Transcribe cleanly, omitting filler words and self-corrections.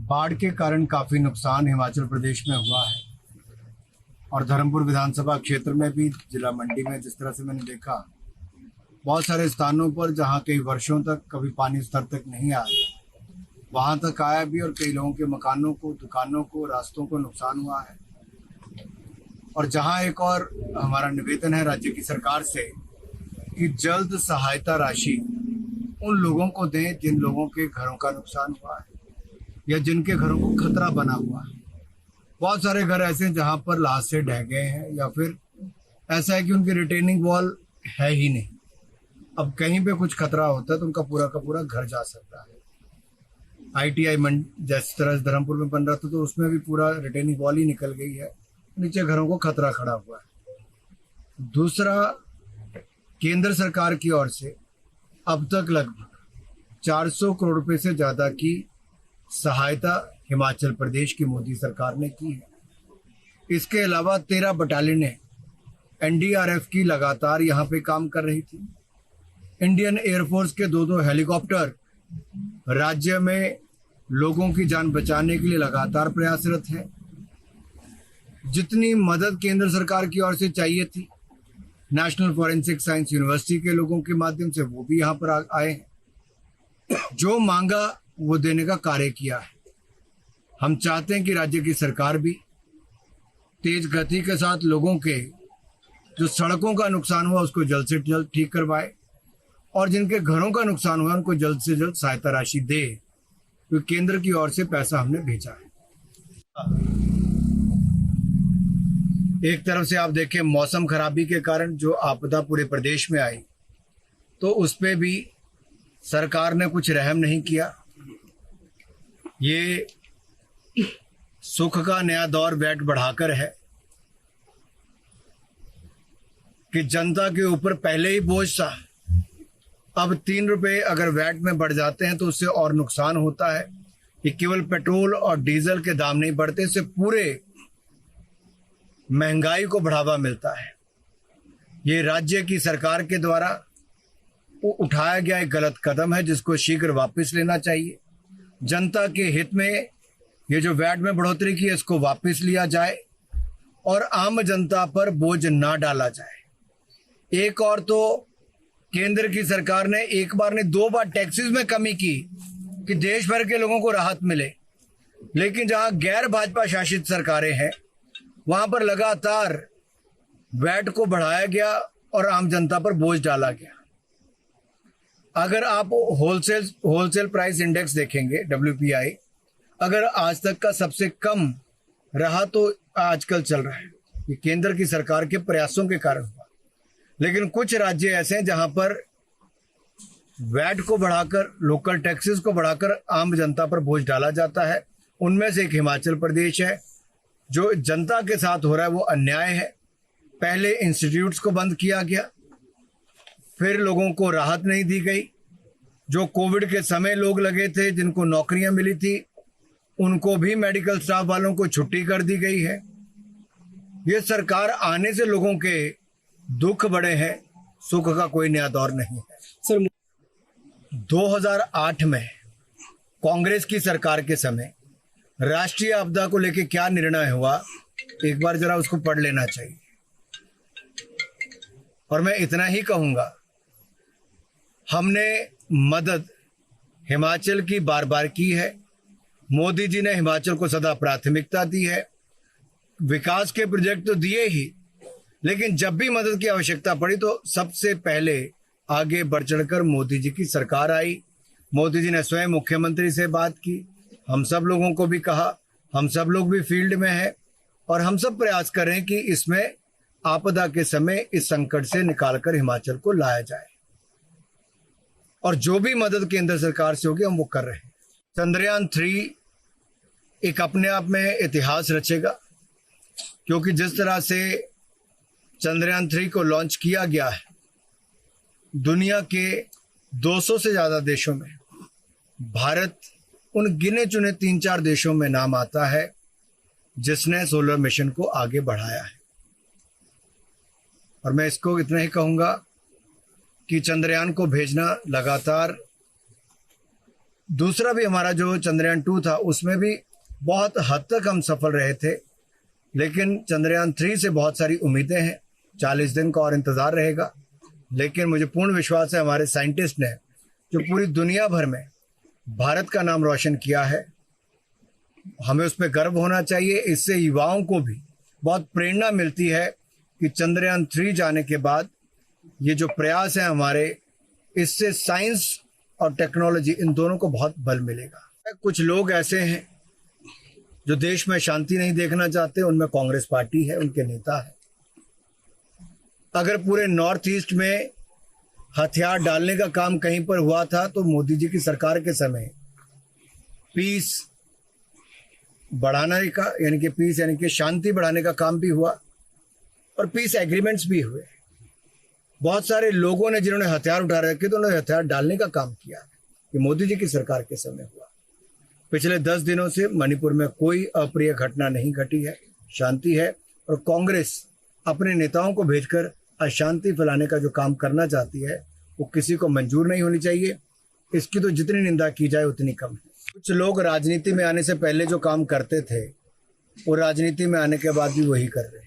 बाढ़ के कारण काफी नुकसान हिमाचल प्रदेश में हुआ है और धर्मपुर विधानसभा क्षेत्र में भी जिला मंडी में जिस तरह से मैंने देखा, बहुत सारे स्थानों पर जहां कई वर्षों तक कभी पानी स्तर तक नहीं आया, वहां तक आया भी और कई लोगों के मकानों को, दुकानों को, रास्तों को नुकसान हुआ है। और जहां एक और हमारा निवेदन है राज्य की सरकार से कि जल्द सहायता राशि उन लोगों को दें जिन लोगों के घरों का नुकसान हुआ है या जिनके घरों को खतरा बना हुआ है। बहुत सारे घर ऐसे हैं जहां पर लाश से ढह गए हैं या फिर ऐसा है कि उनकी रिटेनिंग वॉल है ही नहीं। अब कहीं पे कुछ खतरा होता है तो उनका पूरा का पूरा घर जा सकता है। ITI जिस तरह से धर्मपुर में बन रहा था तो उसमें भी पूरा रिटेनिंग वॉल ही निकल गई है, नीचे घरों को खतरा खड़ा हुआ है। दूसरा, केंद्र सरकार की ओर से अब तक लगभग 400 करोड़ रुपए से ज्यादा की सहायता हिमाचल प्रदेश की मोदी सरकार ने की है। इसके अलावा 13 बटालियनें NDRF की लगातार यहाँ पे काम कर रही थी। इंडियन एयरफोर्स के 2 हेलीकॉप्टर राज्य में लोगों की जान बचाने के लिए लगातार प्रयासरत हैं। जितनी मदद केंद्र सरकार की ओर से चाहिए थी, नेशनल फॉरेंसिक साइंस यूनिवर्सिटी के लोगों के माध्यम से वो भी यहाँ पर आए हैं। जो मांगा वो देने का कार्य किया है। हम चाहते हैं कि राज्य की सरकार भी तेज गति के साथ लोगों के जो सड़कों का नुकसान हुआ उसको जल्द से जल्द ठीक करवाए और जिनके घरों का नुकसान हुआ उनको जल्द से जल्द सहायता राशि दे, क्योंकि केंद्र की ओर से पैसा हमने भेजा है। एक तरफ से आप देखें, मौसम खराबी के कारण जो आपदा पूरे प्रदेश में आई तो उस पे भी सरकार ने कुछ रहम नहीं किया। ये सुख का नया दौर वैट बढ़ाकर है कि जनता के ऊपर पहले ही बोझ था, अब 3 रुपए अगर वैट में बढ़ जाते हैं तो उससे और नुकसान होता है। कि केवल पेट्रोल और डीजल के दाम नहीं बढ़ते, इससे पूरे महंगाई को बढ़ावा मिलता है। ये राज्य की सरकार के द्वारा उठाया गया एक गलत कदम है जिसको शीघ्र वापस लेना चाहिए। जनता के हित में ये जो वैट में बढ़ोतरी की है इसको वापस लिया जाए और आम जनता पर बोझ ना डाला जाए। एक और तो केंद्र की सरकार ने एक बार ने 2 बार टैक्सेस में कमी की कि देश भर के लोगों को राहत मिले, लेकिन जहां गैर भाजपा शासित सरकारें हैं वहां पर लगातार वैट को बढ़ाया गया और आम जनता पर बोझ डाला गया। अगर आप होलसेल प्राइस इंडेक्स देखेंगे WPI, अगर आज तक का सबसे कम रहा तो आजकल चल रहा है। ये केंद्र की सरकार के प्रयासों के कारण हुआ। लेकिन कुछ राज्य ऐसे हैं जहां पर वैट को बढ़ाकर, लोकल टैक्सेस को बढ़ाकर आम जनता पर बोझ डाला जाता है। उनमें से एक हिमाचल प्रदेश है। जो जनता के साथ हो रहा है वो अन्याय है। पहले इंस्टीट्यूट्स को बंद किया गया, फिर लोगों को राहत नहीं दी गई। जो कोविड के समय लोग लगे थे, जिनको नौकरियां मिली थी, उनको भी मेडिकल स्टाफ वालों को छुट्टी कर दी गई है। ये सरकार आने से लोगों के दुख बढ़े हैं, सुख का कोई नया दौर नहीं है। सर, 2008 में कांग्रेस की सरकार के समय राष्ट्रीय आपदा को लेकर क्या निर्णय हुआ, एक बार जरा उसको पढ़ लेना चाहिए। और मैं इतना ही कहूंगा, हमने मदद हिमाचल की बार बार की है। मोदी जी ने हिमाचल को सदा प्राथमिकता दी है। विकास के प्रोजेक्ट तो दिए ही, लेकिन जब भी मदद की आवश्यकता पड़ी तो सबसे पहले आगे बढ़ चढ़कर मोदी जी की सरकार आई। मोदी जी ने स्वयं मुख्यमंत्री से बात की, हम सब लोगों को भी कहा, हम सब लोग भी फील्ड में हैं और हम सब प्रयास कर रहे हैं कि इसमें आपदा के समय इस संकट से निकालकर हिमाचल को लाया जाए। और जो भी मदद केंद्र सरकार से होगी हम वो कर रहे हैं। चंद्रयान 3 एक अपने आप में इतिहास रचेगा, क्योंकि जिस तरह से चंद्रयान 3 को लॉन्च किया गया है, दुनिया के 200 से ज्यादा देशों में भारत उन गिने चुने 3-4 देशों में नाम आता है जिसने सोलर मिशन को आगे बढ़ाया है। और मैं इसको इतना ही कहूंगा कि चंद्रयान को भेजना लगातार दूसरा भी हमारा जो चंद्रयान 2 था उसमें भी बहुत हद तक हम सफल रहे थे, लेकिन चंद्रयान 3 से बहुत सारी उम्मीदें हैं। 40 दिन का और इंतज़ार रहेगा, लेकिन मुझे पूर्ण विश्वास है हमारे साइंटिस्ट ने जो पूरी दुनिया भर में भारत का नाम रोशन किया है, हमें उस पर गर्व होना चाहिए। इससे युवाओं को भी बहुत प्रेरणा मिलती है कि चंद्रयान 3 जाने के बाद ये जो प्रयास है हमारे, इससे साइंस और टेक्नोलॉजी इन दोनों को बहुत बल मिलेगा। कुछ लोग ऐसे हैं जो देश में शांति नहीं देखना चाहते, उनमें कांग्रेस पार्टी है, उनके नेता है। अगर पूरे नॉर्थ ईस्ट में हथियार डालने का काम कहीं पर हुआ था तो मोदी जी की सरकार के समय पीस बढ़ाने का यानी कि शांति बढ़ाने का काम भी हुआ और पीस एग्रीमेंट्स भी हुए। बहुत सारे लोगों ने जिन्होंने हथियार उठा रखे तो उन्होंने हथियार डालने का काम किया। ये मोदी जी की सरकार के समय हुआ। पिछले 10 दिनों से मणिपुर में कोई अप्रिय घटना नहीं घटी है, शांति है। और कांग्रेस अपने नेताओं को भेजकर अशांति फैलाने का जो काम करना चाहती है वो किसी को मंजूर नहीं होनी चाहिए। इसकी तो जितनी निंदा की जाए उतनी कम है। कुछ लोग राजनीति में आने से पहले जो काम करते थे वो राजनीति में आने के बाद भी वही कर रहे हैं।